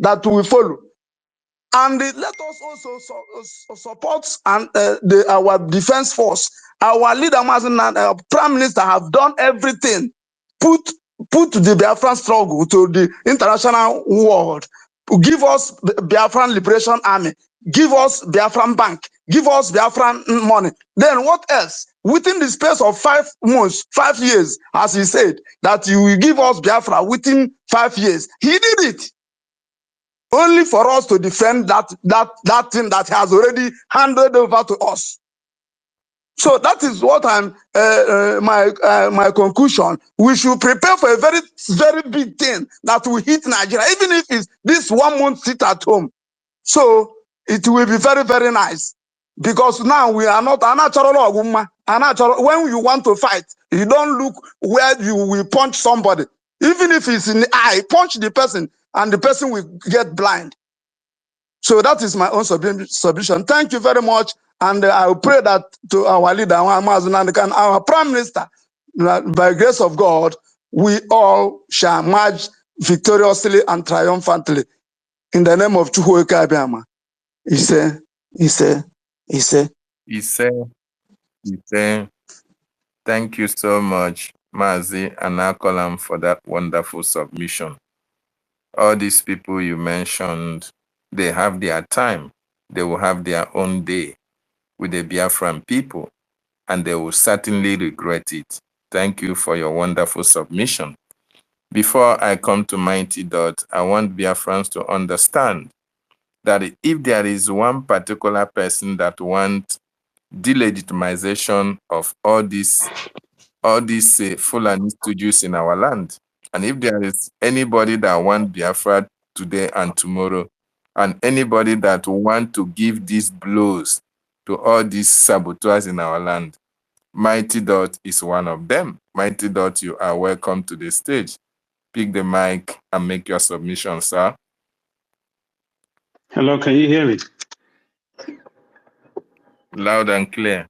that we follow. And let us also support and our defense force. Our leader, our prime minister, have done everything. Put the Biafran struggle to the international world. Give us Biafran Liberation Army. Give us Biafran Bank. Give us Biafran money. Then what else? Within the space of 5 months, 5 years, as he said, that you will give us Biafra within 5 years. He did it. Only for us to defend that thing that has already handed over to us. So that is what I'm my conclusion. We should prepare for a very, very big thing that will hit Nigeria, even if it's this 1 month sit at home. So it will be very, very nice. Because now we are not when you want to fight, you don't look where you will punch somebody. Even if it's in the eye, punch the person and the person will get blind. So that is my own submission. Thank you very much. And I pray that to our leader, our prime minister, by grace of God, we all shall march victoriously and triumphantly in the name of Chukwuka Abiyama. He said. Thank you so much, Mazi and Akolam, for that wonderful submission. All these people you mentioned, they have their time. They will have their own day with the Biafran people, and they will certainly regret it. Thank you for your wonderful submission. Before I come to Mighty Dot, I want Biafrans to understand that if there is one particular person that wants delegitimization of all these Fulani studios in our land, and if there is anybody that wants Biafra today and tomorrow, and anybody that wants to give these blows to all these saboteurs in our land, Mighty Dot is one of them. Mighty Dot, you are welcome to the stage. Pick the mic and make your submission, sir. Hello, can you hear me? Loud and clear.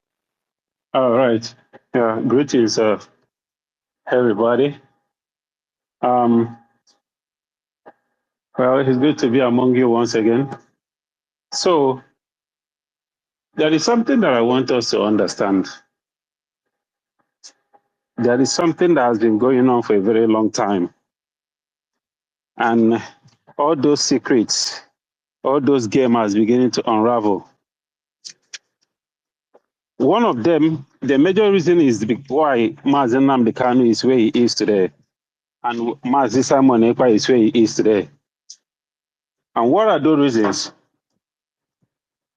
All right. Yeah, greetings, everybody. Well, it's good to be among you once again. So, there is something that I want us to understand. There is something that has been going on for a very long time. And all those secrets, all those games are beginning to unravel. One of them, the major reason is why Mazi Nnamdi Kanu is where he is today, and Mazi Simon Ekpa is where he is today. And what are those reasons?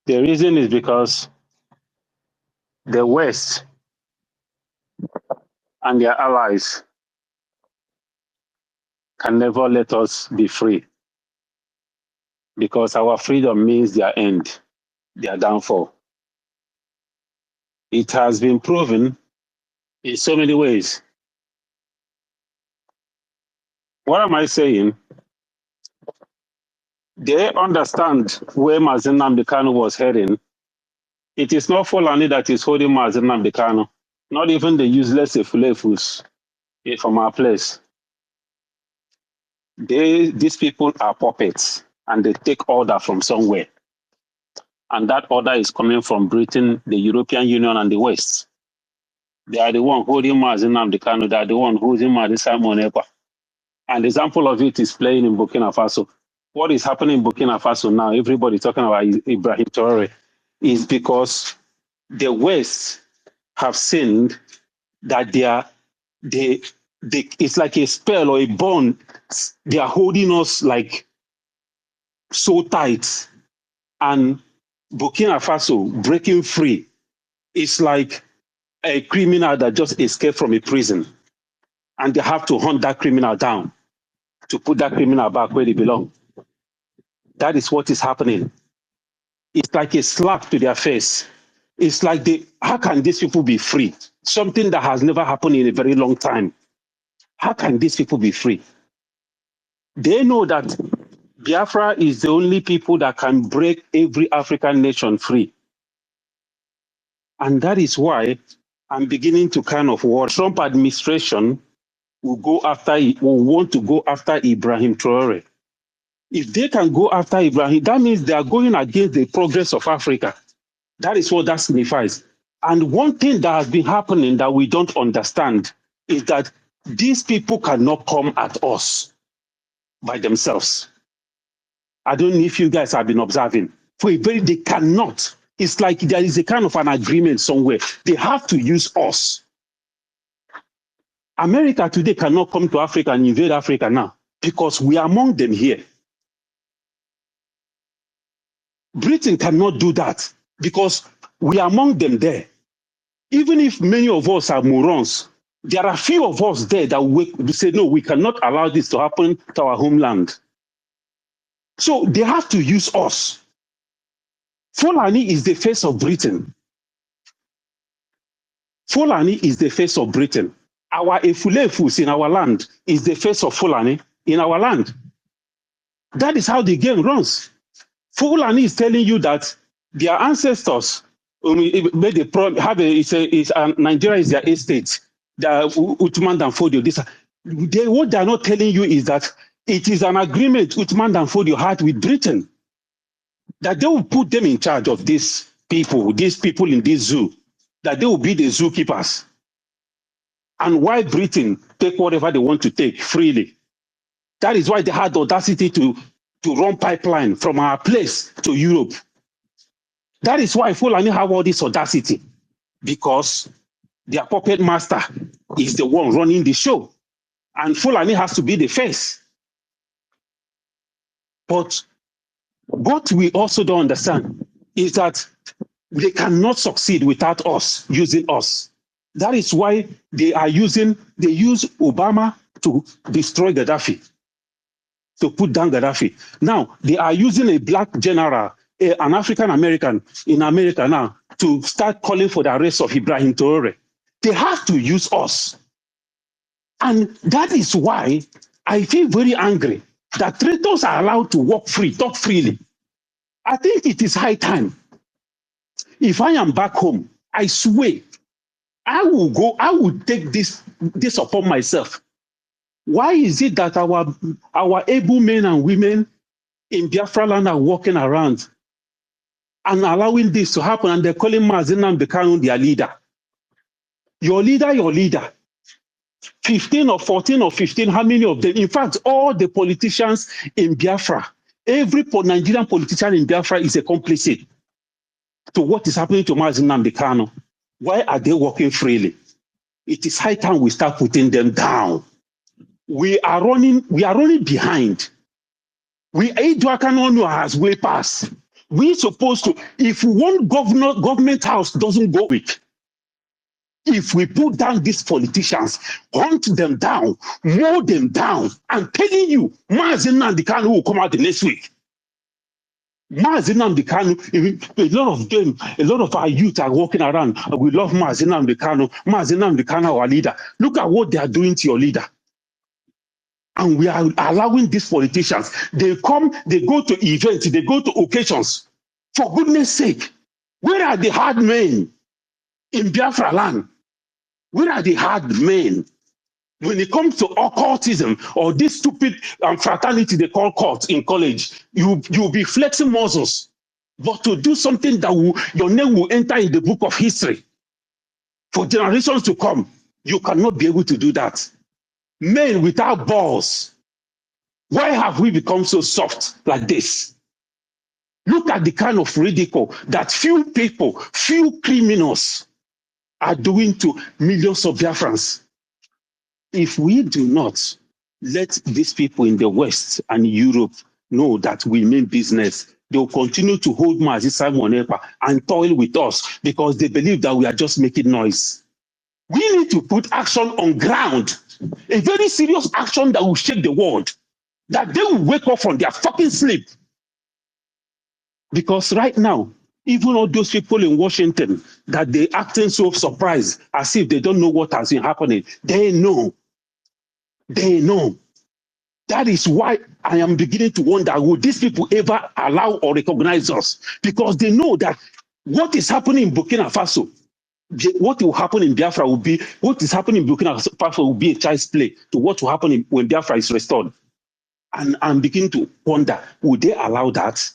The reason is because the West and their allies can never let us be free, because our freedom means their end, their downfall. It has been proven in so many ways. What am I saying? They understand where Mazi Nnamdi Kanu was heading. It is not Fulani that is holding Mazi Nnamdi Kanu, not even the useless Efulefus from our place. These people are puppets, and they take order from somewhere. And that order is coming from Britain, the European Union, and the West. They are the one holding Mazi Nnamdi Kanu. They are the one holding Mazi Simon Ekpa. And the example of it is playing in Burkina Faso. What is happening in Burkina Faso now, everybody talking about Ibrahim Traore, is because the West have seen that it's like a spell or a bond. They are holding us like so tight. And Burkina Faso breaking free is like a criminal that just escaped from a prison. And they have to hunt that criminal down to put that criminal back where they belong. That is what is happening. It's like a slap to their face. It's like, how can these people be free? Something that has never happened in a very long time. How can these people be free? They know that Biafra is the only people that can break every African nation free. And that is why I'm beginning to kind of worry. Trump administration will want to go after Ibrahim Traore. If they can go after Ibrahim, that means they are going against the progress of Africa. That is what that signifies. And one thing that has been happening that we don't understand is that these people cannot come at us by themselves. I don't know if you guys have been observing. They cannot. It's like there is a kind of an agreement somewhere. They have to use us. America today cannot come to Africa and invade Africa now because we are among them here. Britain cannot do that because we are among them there. Even if many of us are morons, there are few of us there that we say, no, we cannot allow this to happen to our homeland. So they have to use us. Fulani is the face of Britain. Fulani is the face of Britain. Our Efulefus in our land is the face of Fulani in our land. That is how the game runs. Fulani is telling you that their ancestors made a promise. Nigeria is their estate. The Uthman Dan Fodio. What they are not telling you is that it is an agreement Uthman Dan Fodio had with Britain that they will put them in charge of these people in this zoo, that they will be the zookeepers. And why Britain take whatever they want to take freely? That is why they had the audacity to run pipeline from our place to Europe. That is why Fulani have all this audacity, because their puppet master is the one running the show. And Fulani has to be the face. But what we also don't understand is that they cannot succeed without us, using us. That is why they use Obama to destroy Gaddafi, to put down Gaddafi. Now, they are using a black general, an African American in America now, to start calling for the arrest of Ibrahim Traore. They have to use us. And that is why I feel very angry that traitors are allowed to walk free, talk freely. I think it is high time. If I am back home, I swear, I will take this upon myself. Why is it that our able men and women in Biafra land are walking around and allowing this to happen, and they're calling Mazi Nnamdi Kanu their leader? Your leader. 15 or 14 or 15, how many of them? In fact, all the politicians in Biafra, every Nigerian politician in Biafra is a complicit to what is happening to Mazi Nnamdi Kanu. Why are they walking freely? It is high time we start putting them down. We are running behind. Eduakano has way past. We're supposed to, if one government house doesn't go quick, if we put down these politicians, hunt them down, mow them down, I'm telling you, Mazi Nnamdi Kanu will come out the next week. Mazi Nnamdi Kanu, a lot of our youth are walking around. We love Mazi Nnamdi Kanu. Mazi Nnamdi Kanu, our leader. Look at what they are doing to your leader. And we are allowing these politicians. They come, they go to events, they go to occasions. For goodness sake, where are the hard men in Biafra land? Where are the hard men? When it comes to occultism or this stupid fraternity they call cult in college, you'll be flexing muscles. But to do something that your name will enter in the book of history for generations to come, you cannot be able to do that. Men without balls. Why have we become so soft like this? Look at the kind of ridicule that few people, few criminals are doing to millions of Biafrans. If we do not let these people in the West and Europe know that we mean business, they will continue to hold Mazi Simon Ekpa and toil with us because they believe that we are just making noise. We need to put action on ground, a very serious action that will shake the world, that they will wake up from their fucking sleep. Because right now, even all those people in Washington that they acting so surprised as if they don't know what has been happening, they know. They know. That is why I am beginning to wonder, will these people ever allow or recognize us? Because they know that what is happening in Burkina Faso, what will happen in Biafra will be, what is happening in Burkina Faso will be a child's play to what will happen when Biafra is restored. And I'm beginning to wonder, would they allow that?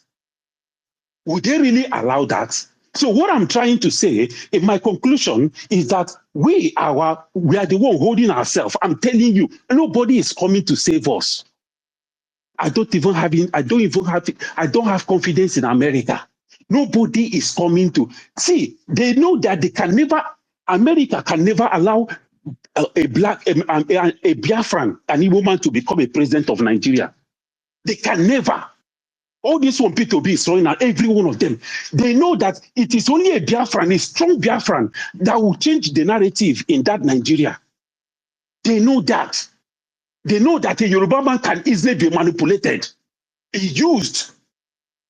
Would they really allow that? So what I'm trying to say in my conclusion is that we are the one holding ourselves. I'm telling you, nobody is coming to save us. I don't have confidence in America. Nobody is coming to see. They know that America can never allow a Biafran, an Igbo man, to become a president of Nigeria. They can never. All these one P2B is throwing at every one of them. They know that it is only a Biafran, a strong Biafran, that will change the narrative in that Nigeria. They know that. They know that a Yoruba man can easily be manipulated, used.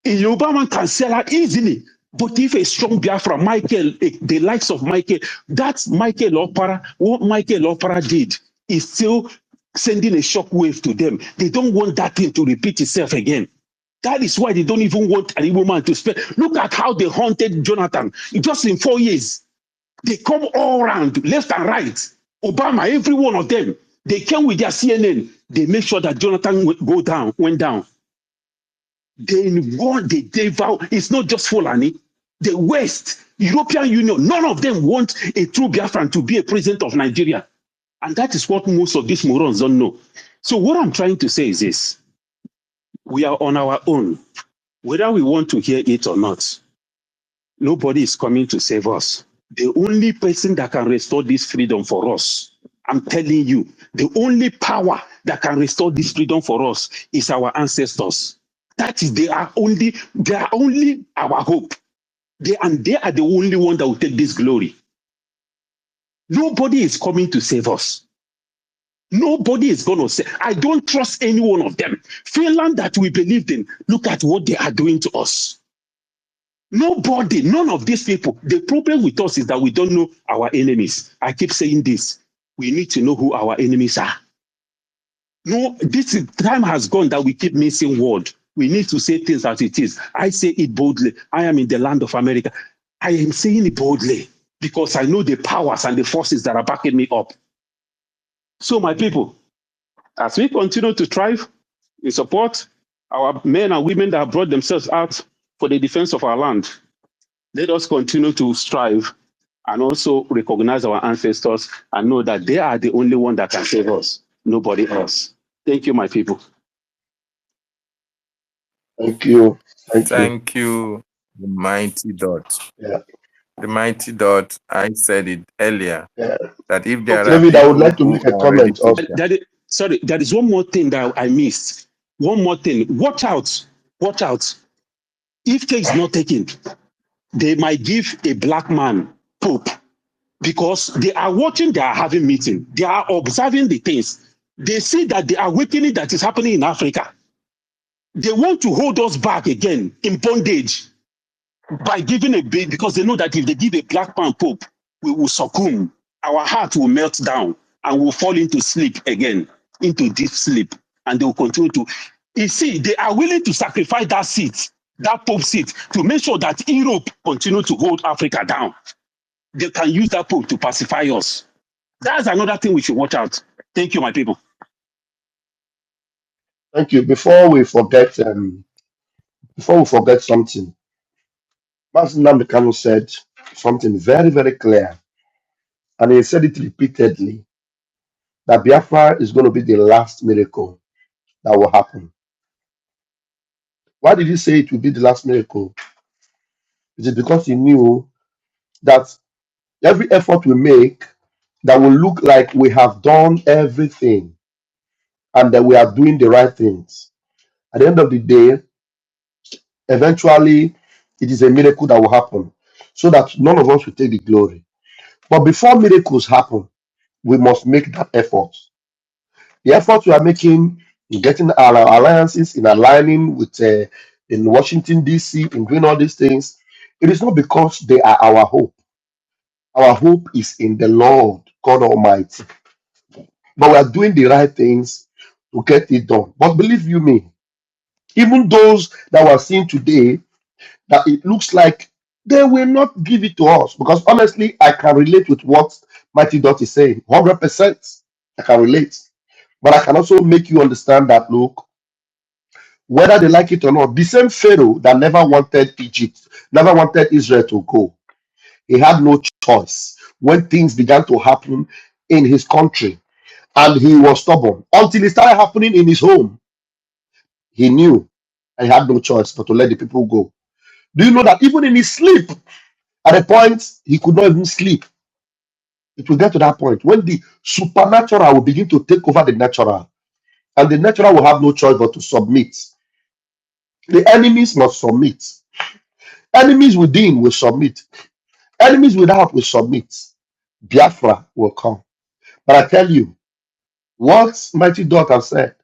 A Yoruba man can sell out easily. But if a strong Biafra, the likes of Michael, that's Michael Opera, what Michael Opera did is still sending a shockwave to them. They don't want that thing to repeat itself again. That is why they don't even want an Igbo man to spend. Look at how they haunted Jonathan. Just in 4 years, they come all around, left and right. Obama, every one of them, they came with their CNN. They make sure that Jonathan went down. They want the devil. It's not just Fulani. The West, European Union, none of them want a true Biafran to be a president of Nigeria. And that is what most of these morons don't know. So what I'm trying to say is this. We are on our own. Whether we want to hear it or not, nobody is coming to save us. The only person that can restore this freedom for us, I'm telling you, the only power that can restore this freedom for us is our ancestors. They are only our hope. They are the only one that will take this glory. Nobody is coming to save us. Nobody is going to say, I don't trust any one of them. Finland that we believed in, look at what they are doing to us. Nobody, none of these people. The problem with us is that we don't know our enemies. I keep saying this. We need to know who our enemies are. No, this time has gone that we keep missing word. We need to say things as it is. I say it boldly. I am in the land of America. I am saying it boldly because I know the powers and the forces that are backing me up. So, my people, as we continue to thrive in support our men and women that have brought themselves out for the defense of our land, let us continue to strive and also recognize our ancestors and know that they are the only one that can save us, nobody else. Thank you, my people. Thank you. Thank you. Thank you, the mighty dot. Yeah. The mighty dot, I said it earlier, Yeah. that if there are David, I would people like to who make a are ready comment to also. Sorry, there is one more thing that I missed. One more thing. Watch out. Watch out. If care is not taken, they might give a black man pope because they are watching, they are having meeting, they are observing the things. They see that the awakening that is happening in Africa. They want to hold us back again in bondage by giving a big, because they know that if they give a black man pope, we will succumb. Our heart will melt down and we'll fall into sleep again, into deep sleep. And they will continue to, you see, they are willing to sacrifice that seat, that pope seat, to make sure that Europe continue to hold Africa down. They can use that pope to pacify us. That's another thing we should watch out. Thank you, my people. Thank you. Before we forget something, Master Namdekanu said something very, very clear, and he said it repeatedly, that Biafra is going to be the last miracle that will happen. Why did he say it will be the last miracle? Is it because he knew that every effort we make that will look like we have done everything and that we are doing the right things, at the end of the day, eventually it is a miracle that will happen so that none of us will take the glory. But before miracles happen, we must make that effort. The effort we are making in getting our alliances, in aligning with in Washington, D.C., in doing all these things, it is not because they are our hope. Our hope is in the Lord God Almighty. But we are doing the right things to get it done. But believe you me, even those that we are seeing today, that it looks like they will not give it to us. Because honestly, I can relate with what Mighty Dot is saying. 100%. I can relate. But I can also make you understand that, look, whether they like it or not. The same Pharaoh that never wanted Egypt, never wanted Israel to go, he had no choice when things began to happen in his country, and he was stubborn until it started happening in his home. He knew and he had no choice but to let the people go. Do you know that even in his sleep, at a point he could not even sleep? It will get to that point when the supernatural will begin to take over the natural, and the natural will have no choice but to submit. The enemies must submit. Enemies within will submit. Enemies without will submit. Biafra will come. But I tell you, what Mighty Dot has said,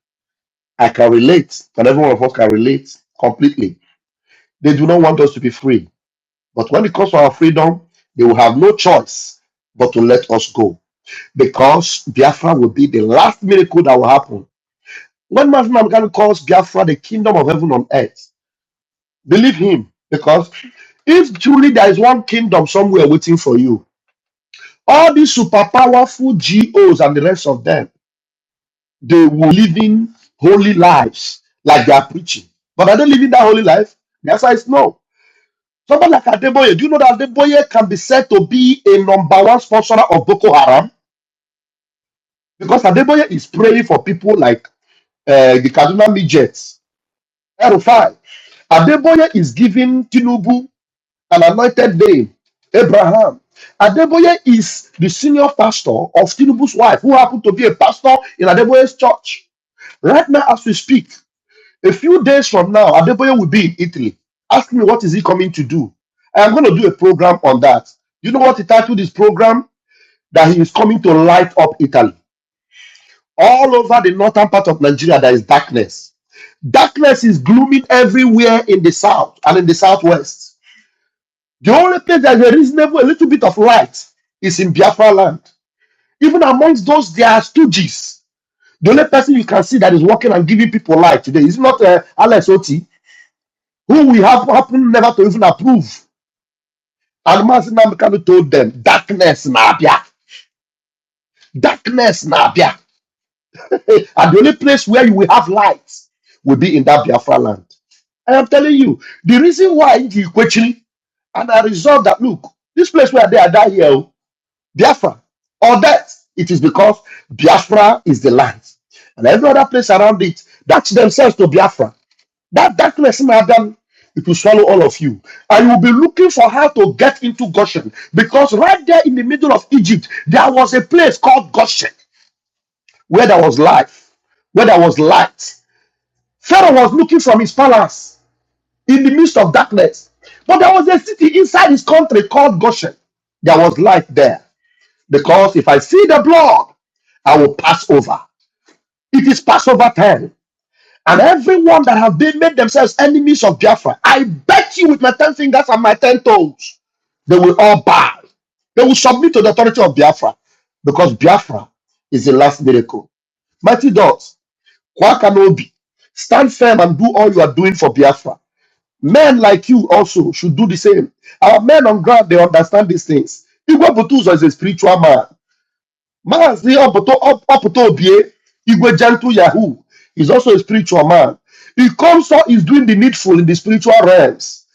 I can relate, and every one of us can relate completely. They do not want us to be free. But when it comes to our freedom, they will have no choice but to let us go. Because Biafra will be the last miracle that will happen. When Mahatma Gandhi calls Biafra the kingdom of heaven on earth, believe him. Because if truly there is one kingdom somewhere waiting for you, all these super powerful GOs and the rest of them, they will living holy lives like they are preaching. But are they living that holy life? The answer is no. Somebody like Adeboye, do you know that Adeboye can be said to be a number one sponsor of Boko Haram? Because Adeboye is praying for people like the Kaduna midgets, Erufai. Adeboye is giving Tinubu an anointed name, Abraham. Adeboye is the senior pastor of Tinubu's wife, who happened to be a pastor in Adeboye's church. Right now, as we speak, a few days from now, Adeboye will be in Italy. Ask me what is he coming to do. I am going to do a program on that. You know what he titled this program? That he is coming to light up Italy. All over the northern part of Nigeria, there is darkness. Darkness is glooming everywhere in the south and in the southwest. The only place that is a reasonable, a little bit of light is in Biafra land. Even amongst those, there are stooges. The only person you can see that is working and giving people light today is not Alex Oti, who we have happen never to even approve. And Mazin Namikano told them, darkness nabia. Darkness nabia. And the only place where you will have light will be in that Biafra land. I am telling you, the reason why you question, and I resolved that, look, this place where they are die here, oh, Biafra, or that, it is because Biafra is the land. And every other place around it, that's themselves to Biafra. That darkness in Adam, it will swallow all of you. And you will be looking for how to get into Goshen. Because right there in the middle of Egypt, there was a place called Goshen, where there was life, where there was light. Pharaoh was looking from his palace in the midst of darkness. But there was a city inside his country called Goshen. There was light there. Because if I see the blood, I will pass over. It is Passover time. And everyone that have been made themselves enemies of Biafra, I bet you with my 10 fingers and my 10 toes, they will all bow. They will submit to the authority of Biafra. Because Biafra is the last miracle. Mighty dogs, Kwakanobi, stand firm and do all you are doing for Biafra. Men like you also should do the same. Our men on ground, they understand these things. Igwe Butuzo is a spiritual man. Mazi Oputo Obie, Igwe Gentle Yahoo, is also a spiritual man. He comes out, is doing the needful in the spiritual realms.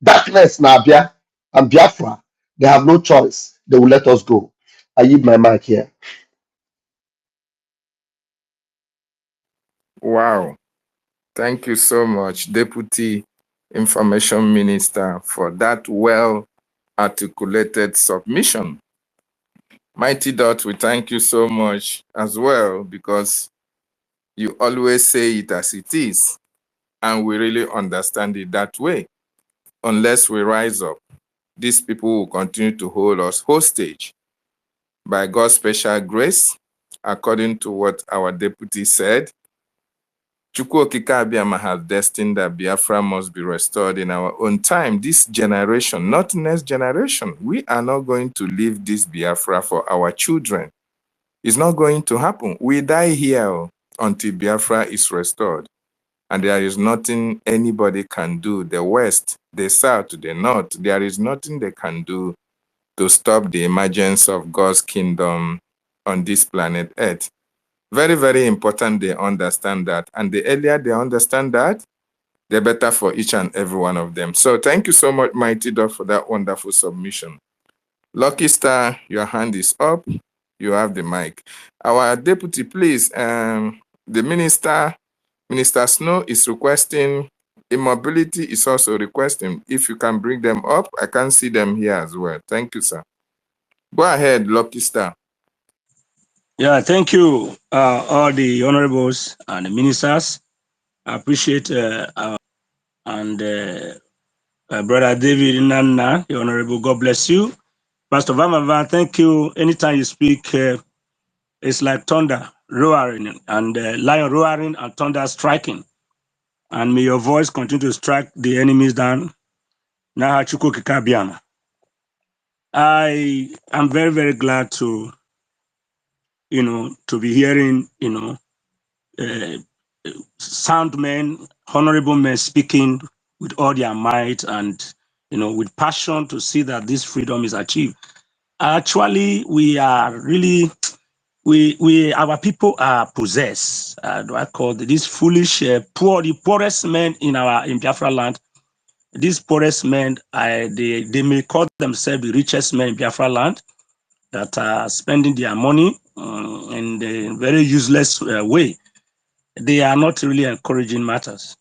Darkness, Nabia, and Biafra, they have no choice. They will let us go. I yield my mic here. Wow. Thank you so much, Deputy Information Minister, for that well articulated submission. Mighty Dot, we thank you so much as well, because you always say it as it is, and we really understand it that way. Unless we rise up, these people will continue to hold us hostage. By God's special grace, according to what our deputy said, Chukwu Okike Abiyama has destined that Biafra must be restored in our own time. This generation, not next generation. We are not going to leave this Biafra for our children. It's not going to happen. We die here until Biafra is restored. And there is nothing anybody can do. The West, the South, the North, there is nothing they can do to stop the emergence of God's kingdom on this planet Earth. Very, very important they understand that. And the earlier they understand that, the better for each and every one of them. So thank you so much, Mighty Dog, for that wonderful submission. Lucky Star, your hand is up. You have the mic. Our deputy, please, the Minister Snow is requesting, Immobility is also requesting. If you can bring them up, I can see them here as well. Thank you, sir. Go ahead, Lucky Star. Yeah, thank you, all the honorables and the ministers. I appreciate and Brother David Nana, the honorable. God bless you. Pastor Vamava, thank you. Anytime you speak, it's like thunder roaring and lion roaring and thunder striking. And may your voice continue to strike the enemies down. Naha Chukwu Kikabiama. I am very, very glad to, to be hearing, uh, sound men, honorable men speaking with all their might and, with passion to see that this freedom is achieved. Actually, we are really, our people are possessed. Do I call these foolish, the poorest men in Biafra land? These poorest men, they may call themselves the richest men in Biafra land that are spending their money in a very useless way. They are not really encouraging matters.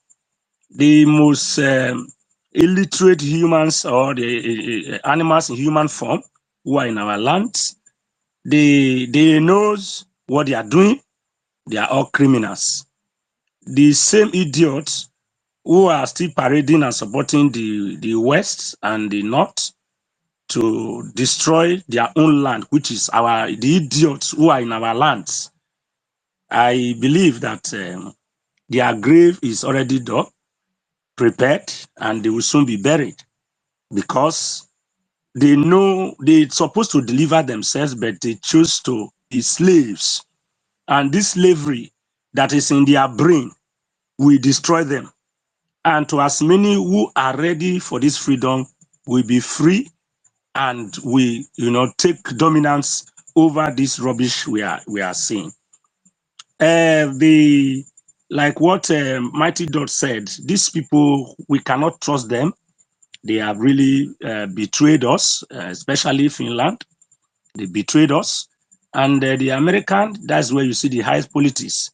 The most illiterate humans or the animals in human form who are in our lands, they knows what they are doing. They are all criminals. The same idiots who are still parading and supporting the West and the North to destroy their own land, which is the idiots who are in our lands. I believe that their grave is already dug, prepared, and they will soon be buried because they know they're supposed to deliver themselves, but they choose to be slaves. And this slavery that is in their brain will destroy them. And to as many who are ready for this freedom will be free and we take dominance over this rubbish we are seeing. Like what Mighty Dot said, these people, we cannot trust them. They have really betrayed us, especially Finland. They betrayed us. And the American, that's where you see the highest politics.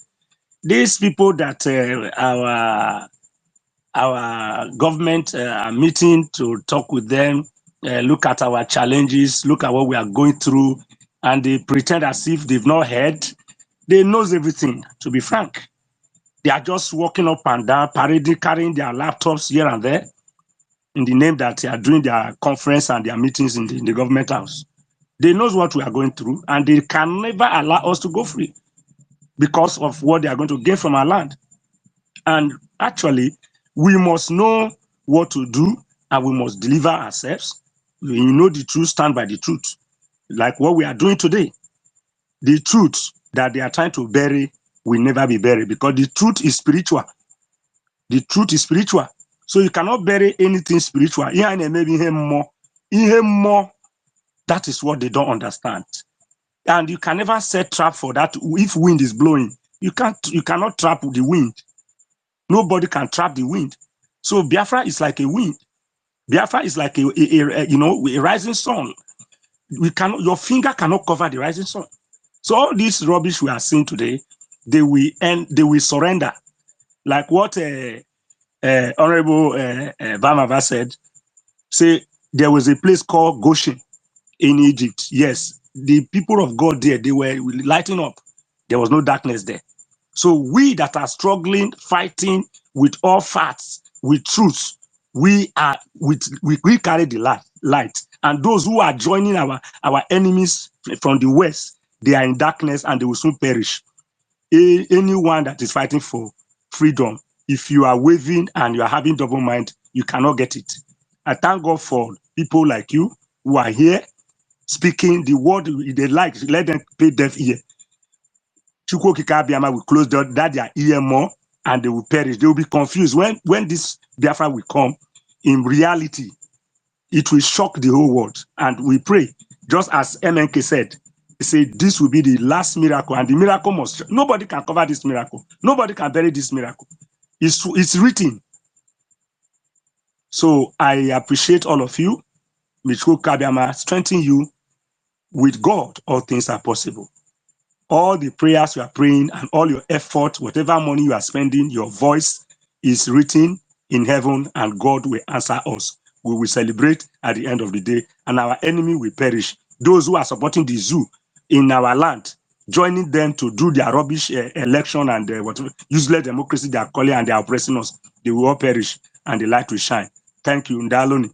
These people that our government are meeting to talk with them, look at our challenges, look at what we are going through, and they pretend as if they've not heard. They knows everything, to be frank. They are just walking up and down, parading, carrying their laptops here and there in the name that they are doing their conference and their meetings in the government house. They knows what we are going through, and they can never allow us to go free because of what they are going to gain from our land. And actually, we must know what to do and we must deliver ourselves. You know the truth, stand by the truth. Like what we are doing today. The truth that they are trying to bury will never be buried because the truth is spiritual. The truth is spiritual. So you cannot bury anything spiritual. Maybe more. That is what they don't understand. And you can never set trap for that. If wind is blowing, you cannot trap the wind. Nobody can trap the wind. So Biafra is like a wind. Biafra is like a rising sun. Your finger cannot cover the rising sun. So all this rubbish we are seeing today, they will surrender. Like what Honorable Bamava said, say there was a place called Goshen in Egypt. Yes, the people of God there, they were lighting up. There was no darkness there. So we that are struggling, fighting with all facts, with truth, we carry the light. And those who are joining our enemies from the west, they are in darkness and they will soon perish. Anyone that is fighting for freedom, if you are waving and you are having double mind, you cannot get it. I thank God for people like you who are here speaking the word they like. Let them pay deaf ear. Chukwu Kikabiama will close their ear more and they will perish. They will be confused. When this Biafra will come, in reality, it will shock the whole world. And we pray, just as MNK said, he said, this will be the last miracle. And the miracle nobody can cover this miracle. Nobody can bury this miracle. It's written. So I appreciate all of you. Michko Kabiama, strengthen you. With God, all things are possible. All the prayers you are praying and all your effort, whatever money you are spending, your voice is written in heaven and God will answer us. We will celebrate at the end of the day and our enemy will perish. Those who are supporting the zoo in our land, joining them to do their rubbish election and whatever useless democracy they are calling and they are oppressing us, they will all perish and the light will shine. Thank you, Ndaloni.